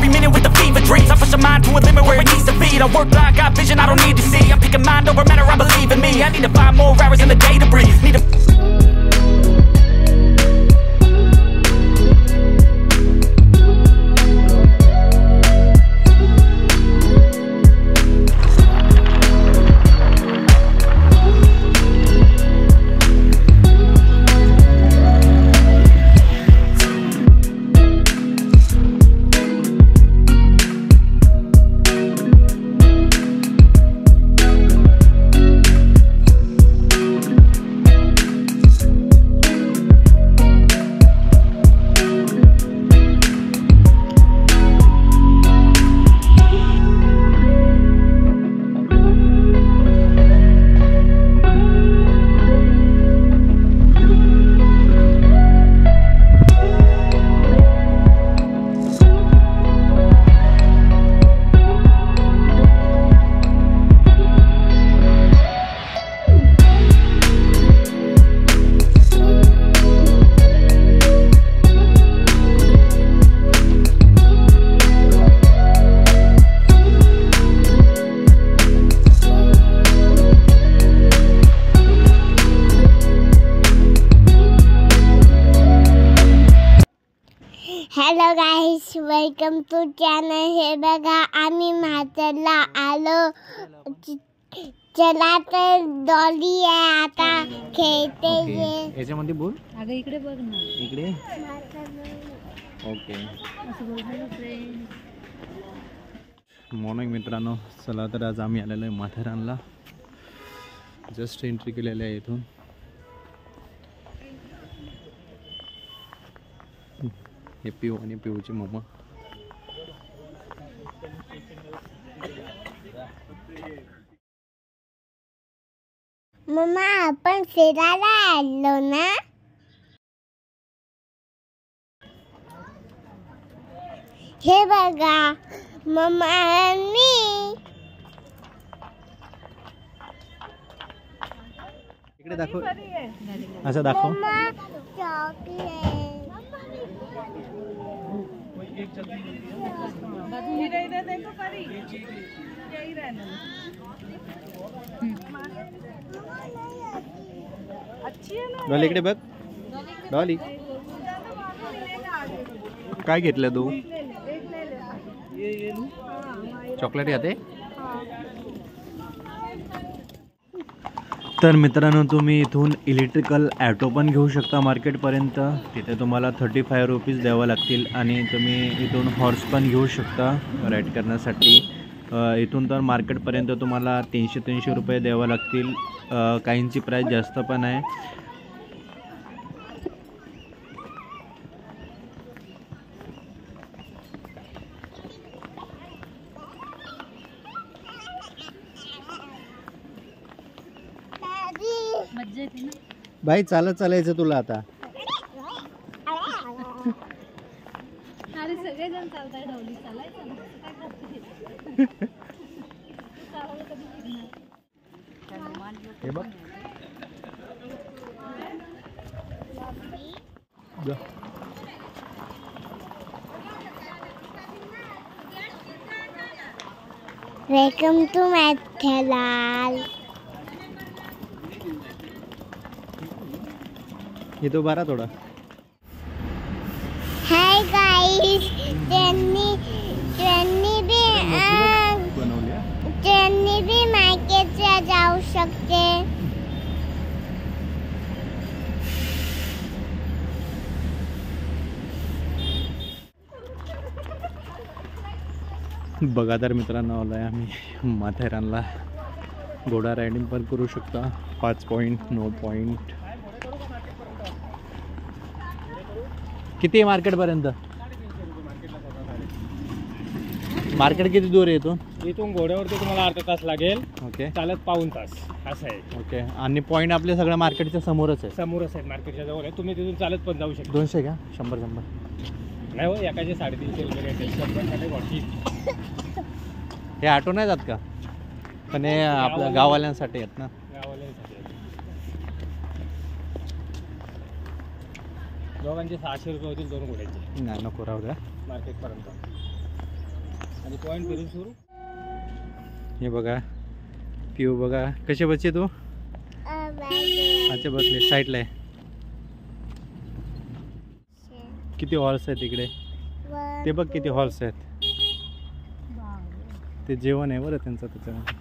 every minute with the fever dreams. I push my mind to a limit where it needs to be. I work blind, got vision I don't need to see. I'm picking mind over matter, I believe in me. I need to find more hours in the day to breathe. Need to hello guys, welcome to channel. हे बघा आम्ही म्हातारला आलो. चला तर Dolly आहे आता खेळते. याच्यामध्ये बोल. अगं इकडे बघ ना. इकडे ओके. मॉर्निंग मित्रांनो, चला तर आज आम्ही आलेलो आहे माथेरानला. जस्ट एंट्री केलेली आहे इथून. हे पिऊ आणि पिऊची मम्मा. मम्मा आपण फिरायला आलो ना. हे बघा मम्मा आणि इकडे दाखव. असं दाखव. Mamma chocolate. डॉली इकडे बघ. डॉली काय घेतलं तू? चॉकलेट खाते. तर मित्रांनो, तुम्ही इथून इलेक्ट्रिकल ॲटो पण घेऊ शकता मार्केटपर्यंत. तिथे तुम्हाला 35 रुपीज द्यावं लागतील आणि तुम्ही इथून हॉर्स पण घेऊ शकता राईड करण्यासाठी. इथून तर मार्केटपर्यंत तुम्हाला 300 रुपये द्यावं लागतील. काहींची प्राईस जास्त पण आहे. बाई चालत चालायचं तुला आता. अरे सगळेजण चालताय, ढवली चालायचं काय करते. हे बघ. Welcome to Matheran. ये तो बारा थोड़ा. हाय गाइस, ट्रेननी भी मार्केटला जाऊ शकते. बघा तर मित्रांनो, आलोय आम्ही माथेरानला. घोडा रायडिंग पण करू शकता. 5 पॉईंट 9 पॉईंट. किती आहे मार्केटपर्यंत? मार्केट किती दूर आहे इथून? इथून घोड्यावरती तुम्हाला अर्धा तास लागेल. ओके. चालत पाऊण तास असं आहे. ओके. आणि पॉईंट आपले सगळ्या मार्केटच्या समोरच आहे. समोरच आहे, मार्केटच्या जवळ आहे. तुम्ही तिथून चालत पण जाऊ शकता. 200 का? 100 नाही हो, एकाचे 350 रुपये रेट आहे. 100 वाटली. हे ऑटो नाही जात का? पण हे आपल्या गाववाल्यांसाठी आहेत ना. दोघांचे 600 रुपये होतील, 2 घोड्यांचे. नाही नको राहू द्या. मार्केटपर्यंत आणि पॉईंट फिरून सुरू. हे बघा पिऊ बघा कसे बसचे तू. अच्छा बसले साईडला आहे. किती हॉर्स आहेत इकडे ते बघ किती हॉर्स आहेत. ते जेवण आहे बरं त्यांचं त्याच्यामध्ये.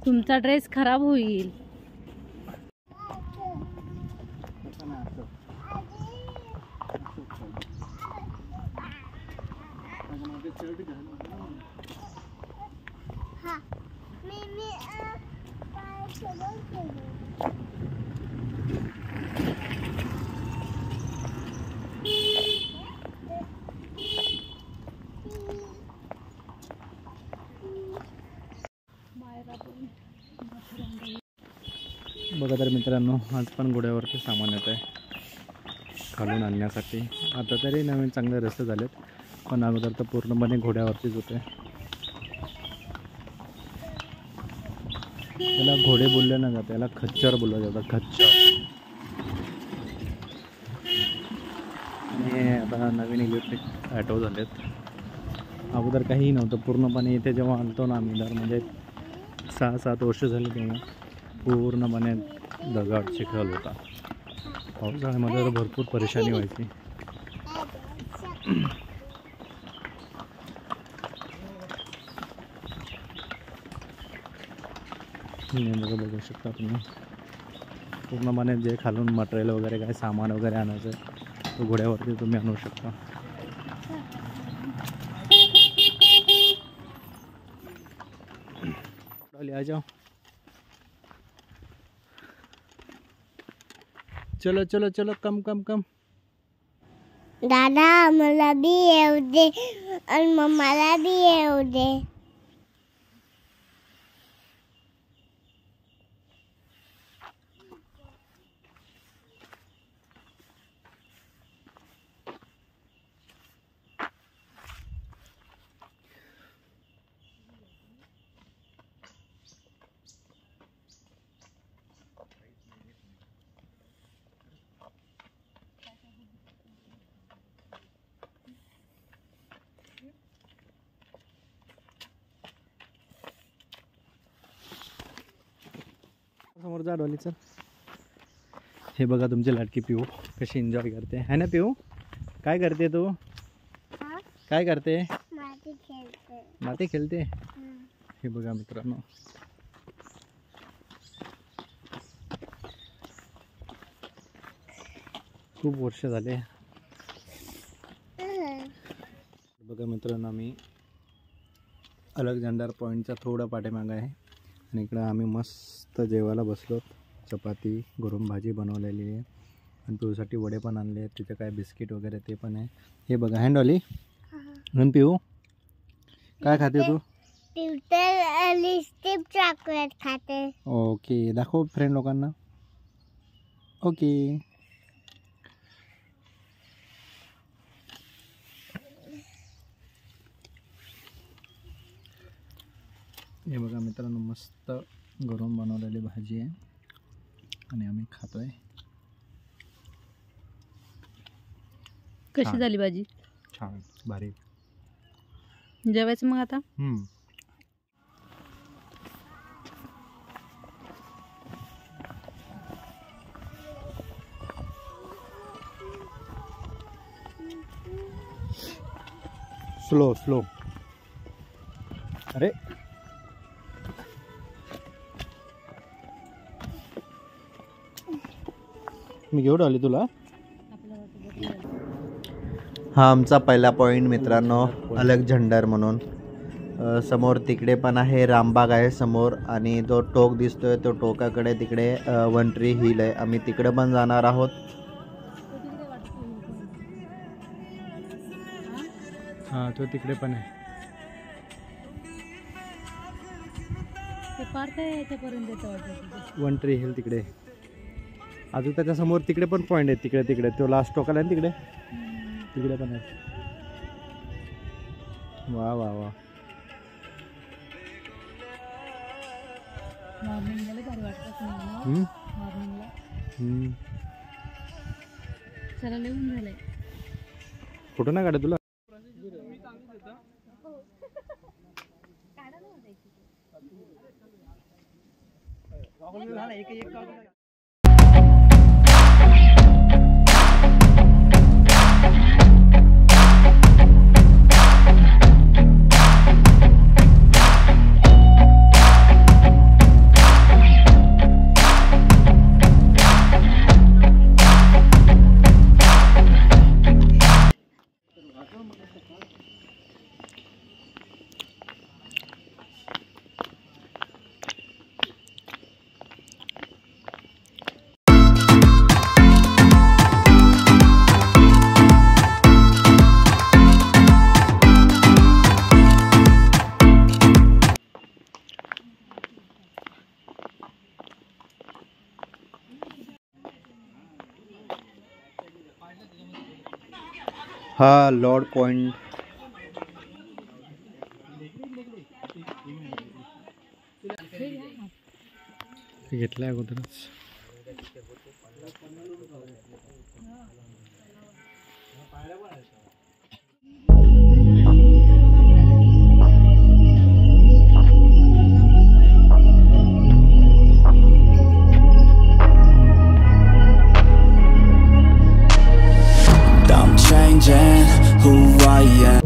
तुमचा ड्रेस खराब होईल. बघा तर मित्रांनो आज पण घोड्यावरती सामान येत आहे खालून आणण्यासाठी. आता तरी नवीन चांगले रस्ते झालेत पण अगोदर तर पूर्णपणे घोड्यावरतीच होते. त्याला घोडे बोलले ना जाते त्याला खच्चर बोललं जातं खच्चर. आणि आता नवीन इलेक्ट्रिक ॲटो झालेत. अगोदर काहीही नव्हतं पूर्णपणे. इथे जेव्हा आणतो ना आम्ही दर म्हणजे 6-7 वर्ष झाली तेव्हा पूर्णपणे दगड चिखल होता. पावसाळ्यामध्ये तर भरपूर परेशानी व्हायची. बघू शकता तुम्ही पूर्णपणे जे खालून मटेरियल वगैरे काय सामान वगैरे आणायचं तो घोड्यावरती तुम्ही आणू शकता. आ जाओ चलो चलो चलो कम कम कम. दादा मला बी येऊ दे आणि मम्माला बी येऊ दे. समोर जा डॉली चल. हे बघा तुमची लाडकी पिऊ कशी एन्जॉय करते है ना. पिऊ काय करते तू काय करते. माती खेळते. हे बघा मित्रांनो खूप वर्ष झाले. बघा मित्रांनो आम्ही अलेक्झांडर पॉईंटच्या थोडं पाठीमागं आहे आणि इकडं आम्ही मस्त जेवायला बसलो. चपाती गरम भाजी बनवलेली आहे आणि पिऊसाठी वडे पण आणले आहेत. तिथे काय बिस्किट वगैरे ते पण आहे. हे बघा हँड डॉली म्हणून पिऊ काय खाते तू. लिपस्टिक चॉकलेट खाते. ओके दाखव फ्रेंड लोकांना. ओके हे बघा मित्रांनो मस्त गरम बनवलेली भाजी आहे आणि आम्ही खातोय. कशी झाली भाजी. छान भारी. जेवायचं मग आता. Slow slow. अरे मी घेऊन आली तुला. हा आमचा पहिला पॉईंट मित्रांनो अलेक्झांडर म्हणून समोर तिकडे पण आहे रामबाग आहे समोर, आणि तो टोक दिसतोय तो टोकाकडे तिकडे वन ट्री हिल आहे. आम्ही तिकडे पण जाणार आहोत. हां तो तिकडे पण आहे. ते पार काय याच्यापर्यंत येतं वाटतं. वन ट्री हिल तिकडे. अजून त्याच्यासमोर तिकडे पण पॉईंट आहे. तिकडे तिकडे तो लास्ट टोकाला आहे ना तिकडे. तिकडे पण आहे. वा वा वा. मॉर्निंगला भारी वाटतं ना. मॉर्निंगला चला लिहून झालंय. फोटो नाही काढत तुला. हा लॉर्ड पॉइंट. घेतलाय अगोदरच. Who I am.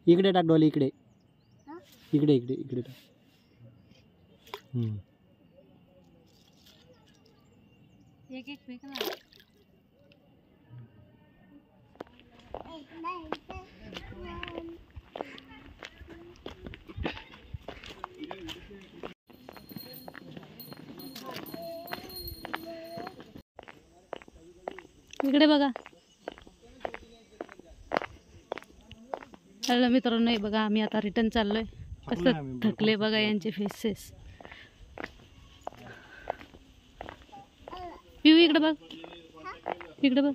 इकडे टाक डॉली. इकडे इकडे इकडे इकडे टाक. एक एक फेक ना. इकडे बघा. हॅलो मित्रांनो, हे बघा आम्ही आता रिटर्न चाललोय. कसं थकले बघा यांचे फेसेस. पिऊ इकडे बघ. इकडे बघ.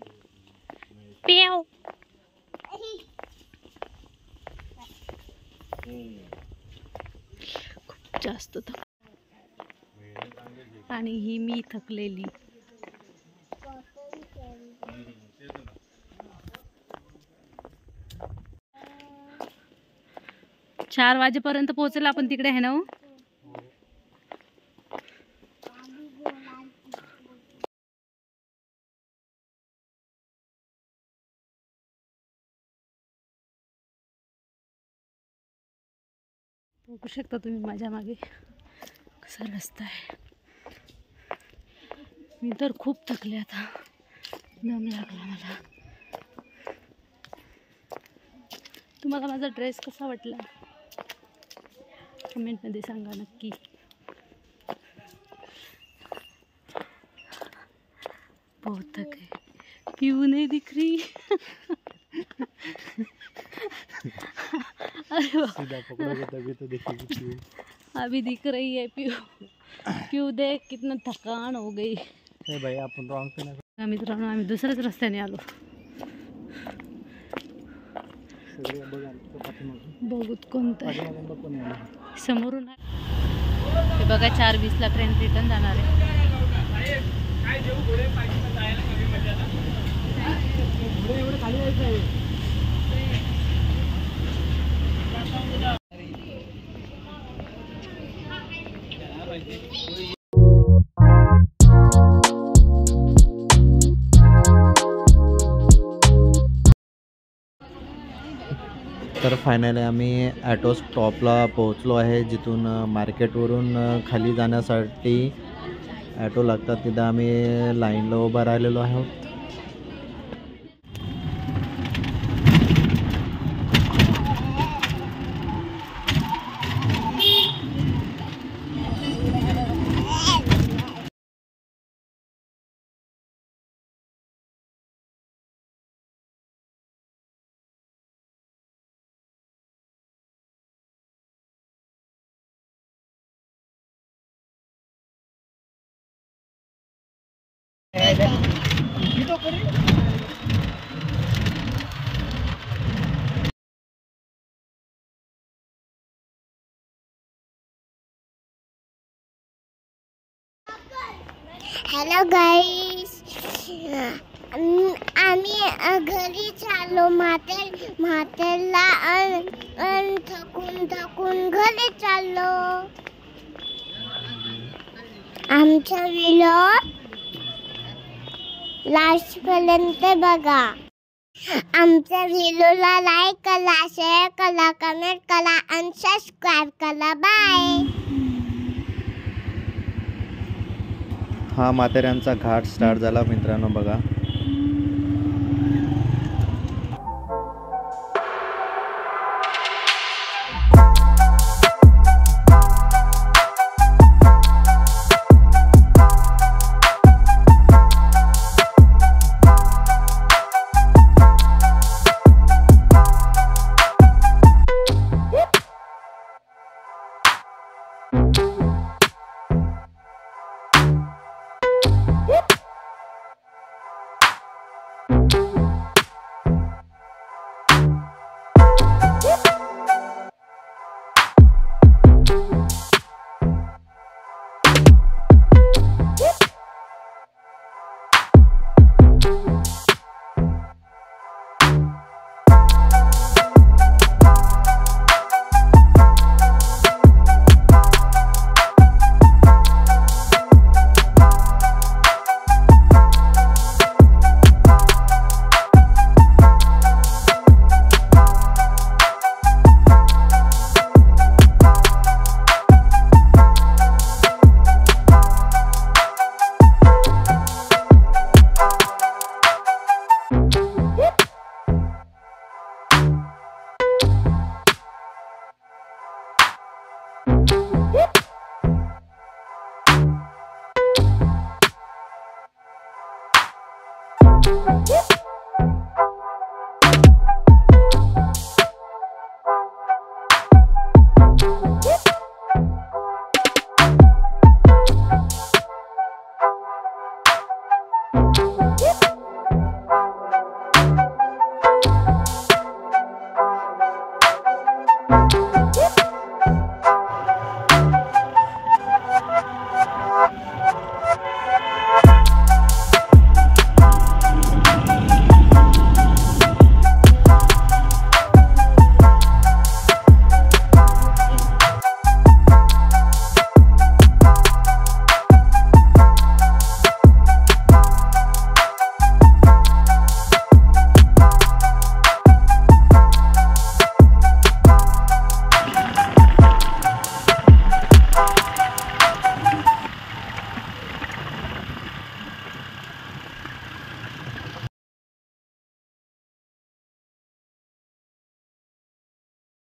पिऊ खूप जास्त थक. आणि ही मी थकलेली. चार वाजेपर्यंत पोहोचेल आपण तिकडे आहे ना. बघू शकता तुम्ही माझ्या मागे कसा रस्ता आहे. मी तर खूप थकले आता. दम लागला मला. तुम्हाला माझा ड्रेस कसा वाटला कमेंटमध्ये सांगा नक्की. बहुत थक है. पीयू नहीं दिख रही. अरे अभी दिख रही है पीयू. पीयू देख कितना थकान हो गई. भाई आपण रॉंग पे ना. मित्रांनो आम्ही दुसऱ्याच रस्त्याने आलो. बघूत कोणतं आहे समोरून. हे बघा 4:20ला ट्रेन रिटर्न जाणार आहे. तर फायनली आम्ही ॲटो स्टॉपला पोहोचलो आहे, जिथून मार्केटवरून खाली जाण्यासाठी ॲटो लागतात. तिथं आम्ही लाईनला उभा राहिलेलो आहोत. हॅलो गाईस, आम्ही घरी चाललो. म्हातेरला थकून घरी चाललो. आमचा व्हिडिओ लास्ट पर्यंत बघा. आमच्या व्हिडिओला लाईक करा, शेअर करा, कमेंट करा आणि सबस्क्राईब करा. बाय. हा माथेरानचा घाट स्टार्ट झाला मित्रांनो बघा.